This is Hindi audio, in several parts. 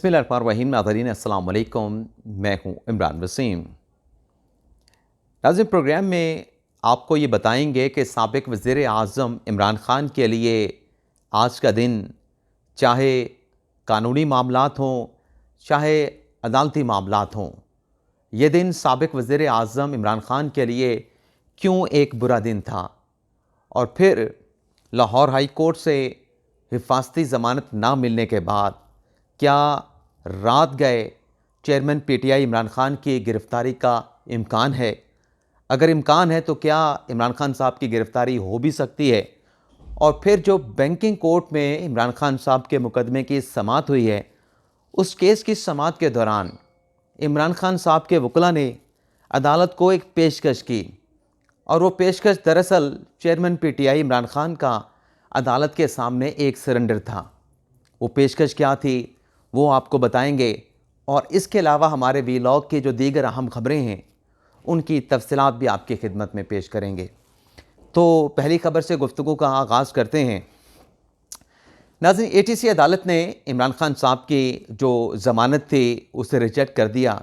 बिस्मिल्लाहिर्रहमानिर्रहीम। नाज़रीन अस्सलाम वालेकुम, मैं हूँ इमरान वसीम। नाज़रीन, प्रोग्राम में आपको ये बताएंगे कि साबिक़ वज़ीर आज़म इमरान ख़ान के लिए आज का दिन, चाहे कानूनी मामलात हों, चाहे अदालती मामलात हों, ये दिन साबिक़ वज़ीर आज़म इमरान ख़ान के लिए क्यों एक बुरा दिन था। और फिर लाहौर हाई कोर्ट से हिफाजती ज़मानत ना मिलने के बाद क्या रात गए चेयरमैन पीटीआई इमरान ख़ान की गिरफ़्तारी का इम्कान है? अगर इम्कान है तो क्या इमरान ख़ान साहब की गिरफ़्तारी हो भी सकती है? और फिर जो बैंकिंग कोर्ट में इमरान ख़ान साहब के मुकदमे की समाअत हुई है, उस केस की समाअत के दौरान इमरान ख़ान साहब के वकील ने अदालत को एक पेशकश की, और वो पेशकश दरअसल चेयरमैन पीटीआई इमरान ख़ान का अदालत के सामने एक सरेंडर था। वो पेशकश क्या थी वो आपको बताएंगे, और इसके अलावा हमारे वीलॉग की जो दीगर अहम खबरें हैं उनकी तफसीलात भी आपकी खिदमत में पेश करेंगे। तो पहली खबर से गुफ्तगू का आगाज़ करते हैं। नाज़रीन, एटीसी अदालत ने इमरान ख़ान साहब की जो ज़मानत थी उसे रिजेक्ट कर दिया।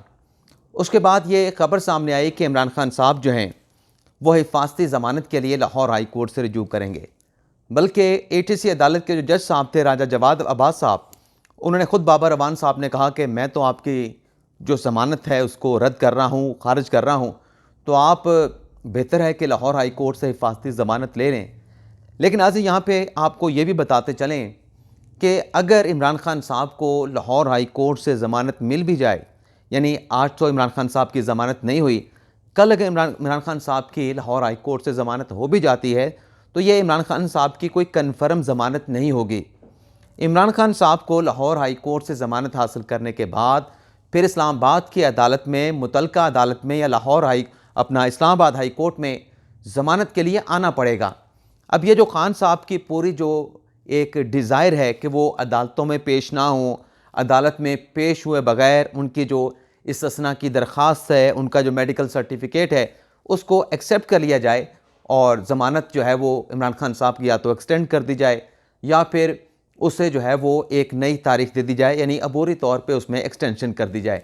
उसके बाद ये खबर सामने आई कि इमरान ख़ान साहब जो हैं वो हिफाजती ज़मानत के लिए लाहौर हाई कोर्ट से रजू करेंगे। बल्कि एटीसी अदालत के जो जज साहब थे, राजा जवाद अब्बास साहब, उन्होंने ख़ुद बाबर रवान साहब ने कहा कि मैं तो आपकी जो ज़मानत है उसको रद्द कर रहा हूँ, ख़ारिज कर रहा हूँ, तो आप बेहतर है कि लाहौर हाई कोर्ट से हिफाजती ज़मानत ले लें। लेकिन आज यहाँ पे आपको ये भी बताते चलें कि अगर इमरान ख़ान साहब को लाहौर हाई कोर्ट से ज़मानत मिल भी जाए, यानी आज तो इमरान ख़ान साहब की ज़मानत नहीं हुई, कल अगर इमरान ख़ान साहब की लाहौर हाई कोर्ट से ज़मानत हो भी जाती है तो ये इमरान ख़ान साहब की कोई कन्फर्म ज़मानत नहीं होगी। इमरान ख़ान साहब को लाहौर हाई कोर्ट से ज़मानत हासिल करने के बाद फिर इस्लामाबाद की अदालत में, मुतलका अदालत में या लाहौर इस्लामाबाद हाई कोर्ट में ज़मानत के लिए आना पड़ेगा। अब ये जो ख़ान साहब की पूरी जो एक डिज़ायर है कि वो अदालतों में पेश ना हों, अदालत में पेश हुए बग़ैर उनकी जो इस्तिस्ना की दरख्वास्त है, उनका जो मेडिकल सर्टिफिकेट है, उसको एक्सेप्ट कर लिया जाए और ज़मानत जो है वो इमरान ख़ान साहब की या तो एक्सटेंड कर दी जाए या फिर उसे जो है वो एक नई तारीख दे दी जाए, यानी अबूरी तौर पे उसमें एक्सटेंशन कर दी जाए।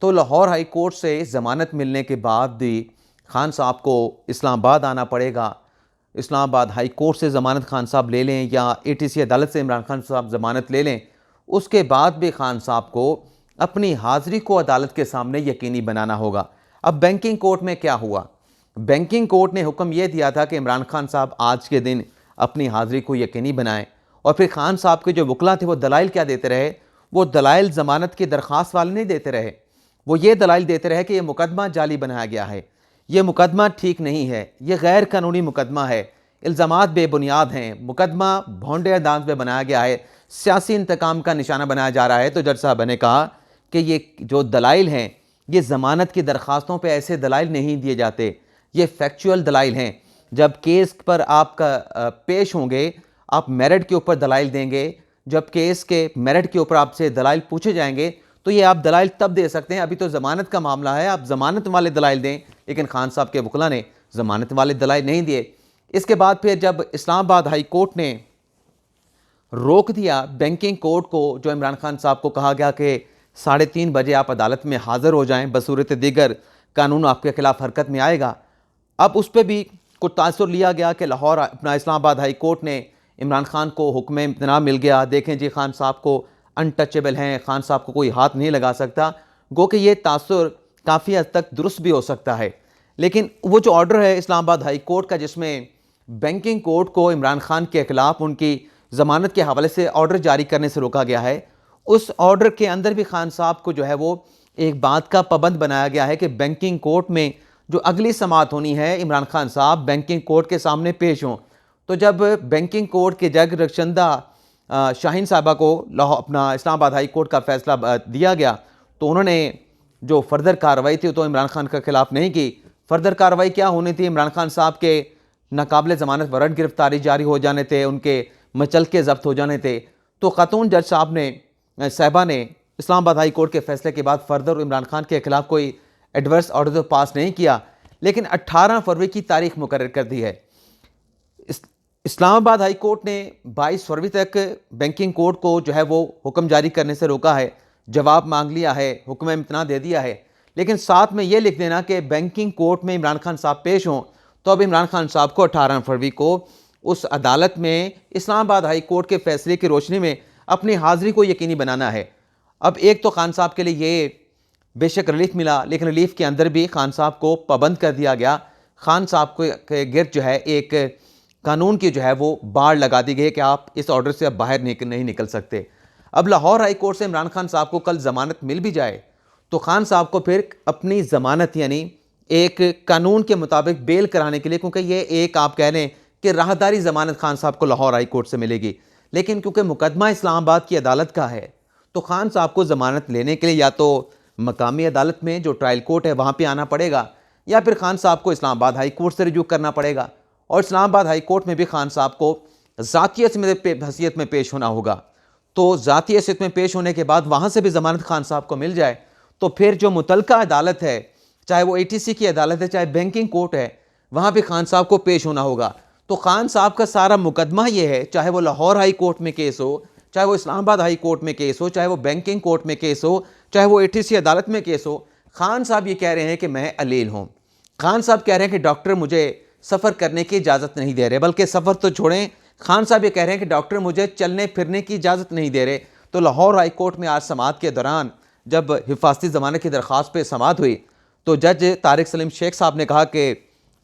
तो लाहौर हाई कोर्ट से ज़मानत मिलने के बाद भी ख़ान साहब को इस्लामाबाद आना पड़ेगा। इस्लामाबाद हाई कोर्ट से ज़मानत ख़ान साहब ले लें या एटीसी अदालत से इमरान ख़ान साहब ज़मानत ले लें, उसके बाद भी ख़ान साहब को अपनी हाज़िरी को अदालत के सामने यकीनी बनाना होगा। अब बैंकिंग कोर्ट में क्या हुआ? बैंकिंग कोर्ट ने हुक्म यह दिया था कि इमरान ख़ान साहब आज के दिन अपनी हाज़िरी को यकीनी बनाएं, और फिर ख़ान साहब के जो वकील थे वो दलाइल क्या देते रहे? वो दलाइल ज़मानत की दरख्वास्त वाले नहीं देते रहे। वो ये दलाइल देते रहे कि ये मुकदमा जाली बनाया गया है, ये मुकदमा ठीक नहीं है, ये गैर कानूनी मुकदमा है, इल्ज़ामात बेबुनियाद हैं, मुकदमा भोंडे अंदाज में बनाया गया है, सियासी इंतकाम का निशाना बनाया जा रहा है। तो जज साहब ने कहा कि ये जो दलाइल हैं, ये ज़मानत की दरख्वास्तों पर ऐसे दलाइल नहीं दिए जाते, ये फैक्चुअल दलाइल हैं। जब केस पर आपका पेश होंगे, आप मेरिट के ऊपर दलाइल देंगे। जब केस के मेरिट के ऊपर आपसे दलाइल पूछे जाएंगे तो ये आप दलाइल तब दे सकते हैं। अभी तो ज़मानत का मामला है, आप ज़मानत वाले दलाइल दें। लेकिन ख़ान साहब के वकील ने ज़मानत वाले दलाइल नहीं दिए। इसके बाद फिर जब इस्लामाबाद हाई कोर्ट ने रोक दिया बैंकिंग कोर्ट को, जो इमरान ख़ान साहब को कहा गया कि 3:30 बजे आप अदालत में हाज़िर हो जाएँ, बसूरत दीगर कानून आपके ख़िलाफ़ हरकत में आएगा। अब उस पर भी कुछ तासुर लिया गया कि लाहौर इस्लामाबाद हाई कोर्ट ने इमरान ख़ान को हुक्म इम्तना मिल गया, देखें जी ख़ान साहब को अनटचेबल हैं, ख़ान साहब को कोई हाथ नहीं लगा सकता। गो कि ये तासुर काफ़ी हद तक दुरुस्त भी हो सकता है। लेकिन वो जो ऑर्डर है इस्लामाबाद हाई कोर्ट का, जिसमें बैंकिंग कोर्ट को इमरान ख़ान के ख़िलाफ़ उनकी ज़मानत के हवाले से ऑर्डर जारी करने से रोका गया है, उस ऑर्डर के अंदर भी ख़ान साहब को जो है वो एक बात का पाबंद बनाया गया है कि बैंकिंग कोर्ट में जो अगली समाअत होनी है, इमरान ख़ान साहब बैंकिंग कोर्ट के सामने पेश हों। तो जब बैंकिंग कोर्ट के जज रक्षंदा शाहीन साहबा को इस्लामाबाद हाई कोर्ट का फ़ैसला दिया गया, तो उन्होंने जो फर्दर कार्रवाई थी तो इमरान ख़ान के ख़िलाफ़ नहीं की। फर्दर कार्रवाई क्या होनी थी? इमरान ख़ान साहब के नाकाबिल ज़मानत वारंट गिरफ़्तारी जारी हो जाने थे, उनके मचलके ज़ब्त हो जाने थे। तो ख़ातून जज साहबा ने इस्लामाबाद हाई कोर्ट के फ़ैसले के बाद फर्दर इमरान ख़ान के ख़िलाफ़ कोई एडवर्स ऑर्डर तो पास नहीं किया, लेकिन 18 फरवरी की तारीख मुकर्रर कर दी है। इस्लामाबाद हाई कोर्ट ने 22 फरवरी तक बैंकिंग कोर्ट को जो है वो हुक्म जारी करने से रोका है। जवाब मांग लिया है, हुक्म इम्तना दे दिया है, लेकिन साथ में ये लिख देना कि बैंकिंग कोर्ट में इमरान खान साहब पेश हों, तो अब इमरान खान साहब को 18 फरवरी को उस अदालत में इस्लामाबाद हाई कोर्ट के फैसले की रोशनी में अपनी हाज़िरी को यकीनी बनाना है। अब एक तो खान साहब के लिए ये बेशक रिलीफ मिला, लेकिन रिलीफ के अंदर भी खान साहब को पाबंद कर दिया गया। खान साहब के गिर्द जो है एक कानून की जो है वो बाड़ लगा दी गई कि आप इस ऑर्डर से अब बाहर नहीं निकल सकते। अब लाहौर हाई कोर्ट से इमरान खान साहब को कल ज़मानत मिल भी जाए तो खान साहब को फिर अपनी ज़मानत यानी एक कानून के मुताबिक बेल कराने के लिए, क्योंकि ये एक आप कह लें कि राहदारी ज़मानत खान साहब को लाहौर हाई कोर्ट से मिलेगी, लेकिन क्योंकि मुकदमा इस्लामाबाद की अदालत का है तो खान साहब को ज़मानत लेने के लिए या तो मकामी अदालत में जो ट्रायल कोर्ट है वहाँ पर आना पड़ेगा, या फिर खान साहब को इस्लामाबाद हाई कोर्ट से रिजू करना पड़ेगा। और इस्लामाबाद हाई कोर्ट में भी खान साहब को ज़ाती हैसियत में पेश होना होगा। तो ज़ाती हैसियत में पेश होने के बाद वहाँ से भी ज़मानत खान साहब को मिल जाए तो फिर जो मुतलका अदालत है, चाहे वो ATC की अदालत है, चाहे बैंकिंग कोर्ट है, वहाँ भी खान साहब को पेश होना होगा। तो खान साहब का सारा मुकदमा ये है, चाहे वो लाहौर हाई कोर्ट में केस हो, चाहे वो इस्लामाबाद हाई कोर्ट में केस हो, चाहे वो बैंकिंग कोर्ट में केस हो, चाहे वो ATC अदालत में केस हो, खान साहब ये कह रहे हैं कि मैं अलील हूँ। खान साहब कह रहे हैं कि डॉक्टर मुझे सफ़र करने की इजाज़त नहीं दे रहे, बल्कि सफ़र तो छोड़ें, खान साहब ये कह रहे हैं कि डॉक्टर मुझे चलने फिरने की इजाज़त नहीं दे रहे। तो लाहौर हाई कोर्ट में आज समाअत के दौरान जब हिफाजती ज़मानत की दरख्वास्त पे समाअत हुई तो जज तारिक सलीम शेख साहब ने कहा कि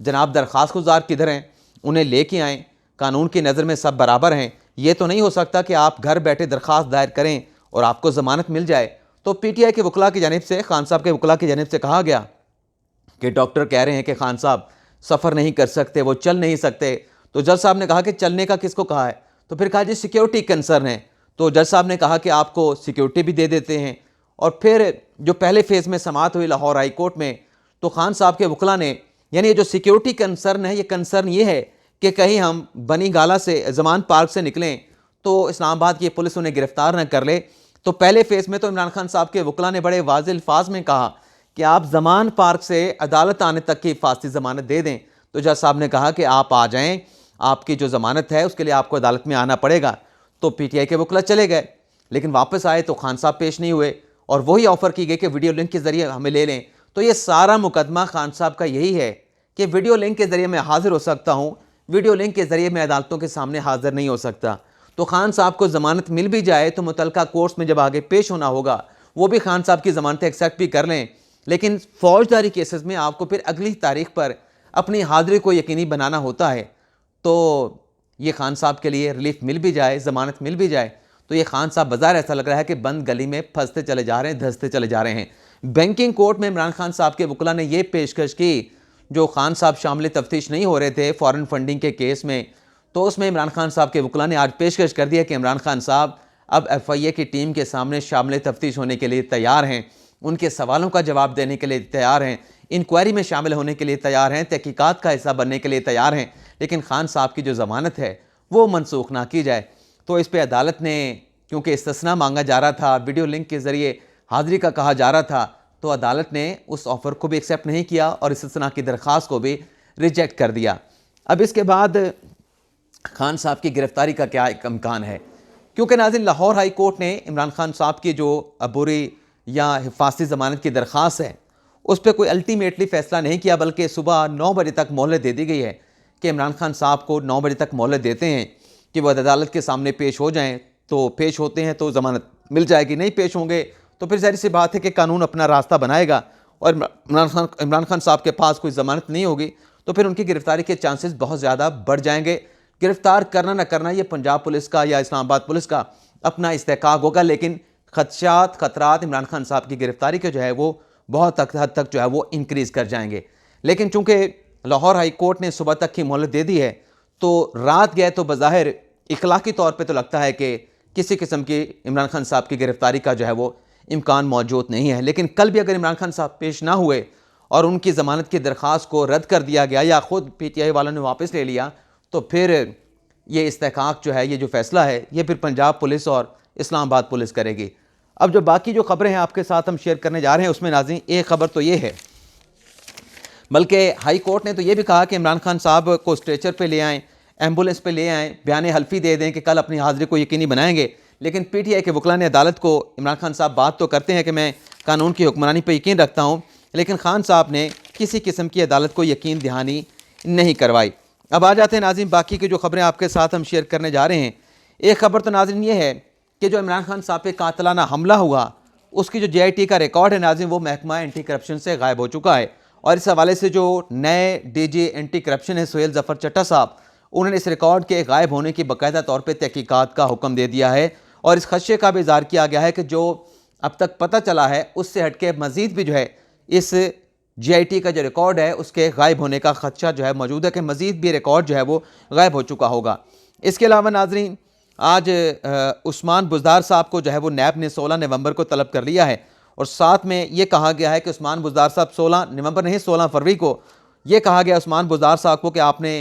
जनाब दरख्वास्त गुजार किधर हैं, उन्हें लेके आएँ, कानून की नज़र में सब बराबर हैं। ये तो नहीं हो सकता कि आप घर बैठे दरख्वास्त दायर करें और आपको ज़मानत मिल जाए। तो PTI के वकला की जानिब से, खान साहब के वकला की जानिब से कहा गया कि डॉक्टर कह रहे हैं कि खान साहब सफ़र नहीं कर सकते, वो चल नहीं सकते। तो जज साहब ने कहा कि चलने का किसको कहा है, तो फिर कहा जी सिक्योरिटी कंसर्न है। तो जज साहब ने कहा कि आपको सिक्योरिटी भी दे देते हैं। और फिर जो पहले फेज़ में समाअत हुई लाहौर हाई कोर्ट में, तो खान साहब के वकला ने, यानी ये जो सिक्योरिटी कंसर्न है, ये कंसर्न ये है कि कहीं हम बनी गाला से जमान पार्क से निकलें तो इस्लामाबाद की पुलिस उन्हें गिरफ्तार न कर ले। तो पहले फेज़ में तो इमरान खान साहब के वकला ने बड़े वाज़ेह अल्फाज में कहा कि आप जमान पार्क से अदालत आने तक की हिफाजती ज़मानत दे दें। तो जज साहब ने कहा कि आप आ जाएं, आपकी जो ज़मानत है उसके लिए आपको अदालत में आना पड़ेगा। तो PTI के वकला चले गए, लेकिन वापस आए तो खान साहब पेश नहीं हुए और वही ऑफ़र की गई कि वीडियो लिंक के ज़रिए हमें ले लें। तो ये सारा मुकदमा खान साहब का यही है कि वीडियो लिंक के ज़रिए मैं हाज़िर हो सकता हूँ, वीडियो लिंक के ज़रिए मैं अदालतों के सामने हाज़िर नहीं हो सकता। तो खान साहब को ज़मानत मिल भी जाए तो मुतलका कोर्ट्स में जब आगे पेश होना होगा वो भी खान साहब की ज़मानत एक्सेप्ट भी कर लें, लेकिन फौजदारी केसेस में आपको फिर अगली तारीख पर अपनी हाज़िरी को यकीनी बनाना होता है। तो ये खान साहब के लिए रिलीफ मिल भी जाए, ज़मानत मिल भी जाए, तो ये खान साहब बाज़ार ऐसा लग रहा है कि बंद गली में फंसते चले जा रहे हैं, धंसते चले जा रहे हैं। बैंकिंग कोर्ट में इमरान खान साहब के वकला ने यह पेशकश की, जो खान साहब शामिल तफ्तीश नहीं हो रहे थे फ़ॉरेन फंडिंग के केस में, तो उसमें इमरान खान साहब के वकला ने आज पेशकश कर दिया कि इमरान खान साहब अब FIA की टीम के सामने शामिल तफ्तीश होने के लिए तैयार हैं, उनके सवालों का जवाब देने के लिए तैयार हैं, इंक्वायरी में शामिल होने के लिए तैयार हैं, तहकीकात का हिस्सा बनने के लिए तैयार हैं, लेकिन खान साहब की जो ज़मानत है वो मनसूख ना की जाए। तो इस पर अदालत ने, क्योंकि इस्तिस्ना मांगा जा रहा था, वीडियो लिंक के ज़रिए हाज़िरी का कहा जा रहा था, तो अदालत ने उस ऑफ़र को भी एक्सेप्ट नहीं किया और इस्तिस्ना की दरख्वास्त को भी रिजेक्ट कर दिया। अब इसके बाद खान साहब की गिरफ़्तारी का क्या इम्कान है, क्योंकि नाज़रीन लाहौर हाई कोर्ट ने इमरान खान साहब की जो अबूरी या हिफाजती ज़मानत की दरख्वास्त है उस पर कोई अल्टीमेटली फ़ैसला नहीं किया, बल्कि सुबह 9 बजे तक मोहलत दे दी गई है कि इमरान खान साहब को 9 बजे तक मोहलत देते हैं कि वह अदालत के सामने पेश हो जाएँ। तो पेश होते हैं तो ज़मानत मिल जाएगी, नहीं पेश होंगे तो फिर ज़ाहिर सी बात है कि कानून अपना रास्ता बनाएगा और इमरान खान साहब के पास कोई ज़मानत नहीं होगी तो फिर उनकी गिरफ़्तारी के चांसेस बहुत ज़्यादा बढ़ जाएंगे। गिरफ़्तार करना ना करना ये पंजाब पुलिस का या इस्लामाबाद पुलिस का अपना इस्तेहकाक होगा, लेकिन खतरात इमरान खान साहब की गिरफ़्तारी के जो है वो बहुत हद तक जो है वो इंक्रीज़ कर जाएंगे। लेकिन चूँकि लाहौर हाई कोर्ट ने सुबह तक की मोहलत दे दी है तो रात गए तो बज़ाहिर इखलाकी तौर पे तो लगता है कि किसी किस्म की इमरान खान साहब की गिरफ़्तारी का जो है वो इम्कान मौजूद नहीं है। लेकिन कल भी अगर इमरान खान साहब पेश ना हुए और उनकी ज़मानत की दरख्वास्त को रद्द कर दिया गया या ख़ुद PTI वालों ने वापस ले लिया तो फिर ये इस्तेहकाक जो है, ये जो फ़ैसला है, ये फिर पंजाब पुलिस और इस्लामाबाद पुलिस करेगी। अब जो बाकी जो ख़बरें हैं आपके साथ हम शेयर करने जा रहे हैं उसमें नाज़रीन एक ख़बर तो ये है, बल्कि हाई कोर्ट ने तो ये भी कहा कि इमरान खान साहब को स्ट्रेचर पे ले आएँ, एम्बुलेंस पे ले आएँ, बयान हल्फी दे दें कि कल अपनी हाज़िरी को यकीनी बनाएंगे, लेकिन PTI के वकला ने अदालत को, इमरान खान साहब बात तो करते हैं कि मैं कानून की हुक्मरानी पर यकीन रखता हूँ, लेकिन खान साहब ने किसी किस्म की अदालत को यकीन दहानी नहीं करवाई। अब आ जाते हैं नाज़रीन बाकी की जो खबरें आपके साथ हम शेयर करने जा रहे हैं। एक खबर तो नाज़रीन ये है कि जो इमरान खान साहब पे कातलाना हमला हुआ, उसकी जो JIT का रिकॉर्ड है नाज़रीन, वो महकमा एंटी करप्शन से गायब हो चुका है। और इस हवाले से जो नए DG एंटी करप्शन है सुहेल ज़फ़र चट्टा साहब, उन्होंने इस रिकॉर्ड के गायब होने की बाकायदा तौर पर तहकीकात का हुक्म दे दिया है। और इस खदशे का भी इज़हार किया गया है कि जो अब तक पता चला है उससे हटके मज़ीद भी जो है इस JIT का जो रिकॉर्ड है उसके गायब होने का खदशा जो है मौजूद है कि मज़ीद भी रिकॉर्ड जो है वो गायब हो चुका होगा। इसके अलावा नाज़रीन आज उस्मान बुज़दार साहब को जो है वो नैब ने 16 नवंबर को तलब कर लिया है। और साथ में ये कहा गया है कि उस्मान बुज़दार साहब 16 नवंबर नहीं 16 फरवरी को ये कहा गया उस्मान बुज़दार साहब को कि आपने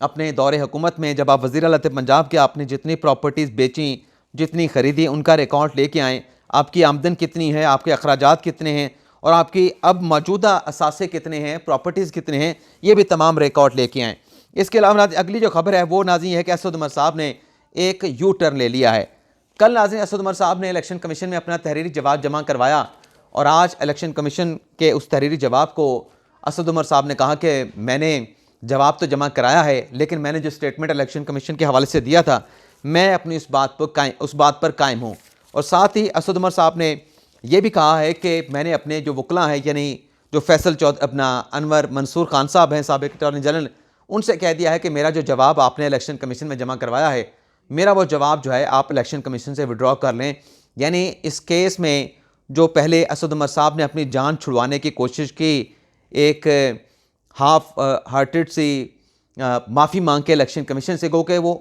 अपने दौरे हुकूमत में जब आप वज़ीर आला थे पंजाब के, आपने जितनी प्रॉपर्टीज़ बेची, जितनी ख़रीदी, उनका रिकॉर्ड लेके आएँ। आपकी आमदन कितनी है, आपके अखराजात कितने हैं और आपकी अब मौजूदा असासे कितने हैं, प्रॉपर्टीज़ कितने हैं, ये भी तमाम रिकॉर्ड लेके आएँ। इसके अलावा अगली जो खबर है वो नाज़रीन है कि असद उमर साहब ने एक यू टर्न ले लिया है। कल नाज़रीन असद उमर साहब ने इलेक्शन कमीशन में अपना तहरीरी जवाब जमा करवाया और आज इलेक्शन कमीशन के उस तहरीरी जवाब को असद उमर साहब ने कहा कि मैंने जवाब तो जमा कराया है, लेकिन मैंने जो स्टेटमेंट इलेक्शन कमीशन के हवाले से दिया था, मैं अपनी उस बात पर कायम हूँ। और साथ ही असद उमर साहब ने यह भी कहा है कि मैंने अपने जो वकला हैं, यानी जो फैसल अपना अनवर मंसूर खान साहब हैं साबिक अटॉर्नी जनरल, उनसे कह दिया है कि मेरा जो जवाब आपने इलेक्शन कमीशन में जमा करवाया है, मेरा वो जवाब जो है आप इलेक्शन कमीशन से विड्रॉ कर लें। यानी इस केस में जो पहले असद उमर साहब ने अपनी जान छुड़वाने की कोशिश की, एक हाफ हार्टेड सी माफ़ी मांग के इलेक्शन कमीशन से, गो कि वो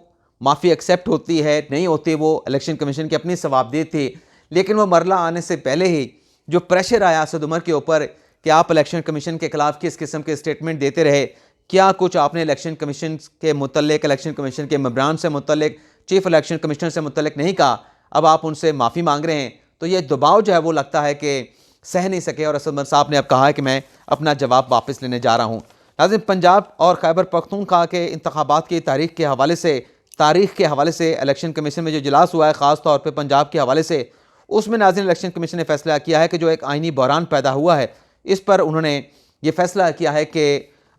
माफ़ी एक्सेप्ट होती है नहीं होती वो इलेक्शन कमीशन की अपनी सवाबदीद थी, लेकिन वो मरला आने से पहले ही जो प्रेशर आया असद उमर के ऊपर कि आप इलेक्शन कमीशन के खिलाफ किस किस्म के स्टेटमेंट देते रहे, क्या कुछ आपने इलेक्शन कमीशन के मुतल्लिक, इलेक्शन कमीशन के मेंबरान से मुतल्लिक, चीफ इलेक्शन कमिश्नर से मुतल्लिक नहीं कहा, अब आप उनसे माफ़ी मांग रहे हैं, तो ये दबाव जो है वो लगता है कि सह नहीं सके। और असद उमर साहब ने अब कहा है कि मैं अपना जवाब वापस लेने जा रहा हूँ। नाज़रीन पंजाब और खैबर पख्तूनख्वा के इंतखाबात की तारीख के हवाले से इलेक्शन कमीशन में जो इजलास हुआ है, ख़ास तौर पर पंजाब के हवाले से, उसमें नाज़रीन इलेक्शन कमीशन ने फैसला किया है कि जो एक आइनी बहरान पैदा हुआ है, इस पर उन्होंने ये फैसला किया है कि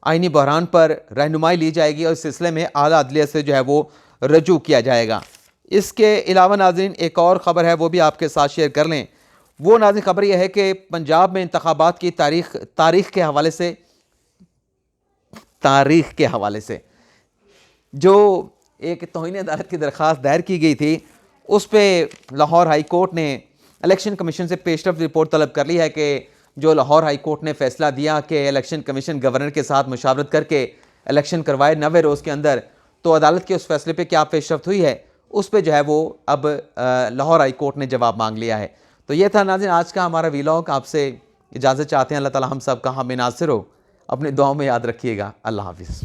आइनी बहरान पर रहनुमाई ली जाएगी और इस सिलसिले में आला अदलिया से जो है वो रजू किया जाएगा। इसके अलावा नाज़रीन एक और ख़बर है वो भी आपके साथ शेयर कर लें। वो नाज़रीन खबर यह है कि पंजाब में इंतखाबात की तारीख के हवाले से जो एक तौहीन अदालत की दरख्वास्त दायर की गई थी, उस पर लाहौर हाई कोर्ट ने इलेक्शन कमीशन से पेशरफ रिपोर्ट तलब कर ली है कि जो लाहौर हाई कोर्ट ने फैसला दिया कि इलेक्शन कमीशन गवर्नर के साथ मुशावरत करके इलेक्शन करवाए 90 रोज़ के अंदर, तो अदालत के उस फैसले पे क्या पेशरफ्त हुई है, उस पे जो है वो अब लाहौर हाई कोर्ट ने जवाब मांग लिया है। तो ये था नाज़रीन आज का हमारा वीलॉग। आपसे इजाज़त चाहते हैं। अल्लाह ताला हम सब का हामी नासिर हो। अपनी दुआओं में याद रखिएगा। अल्लाह हाफिज़।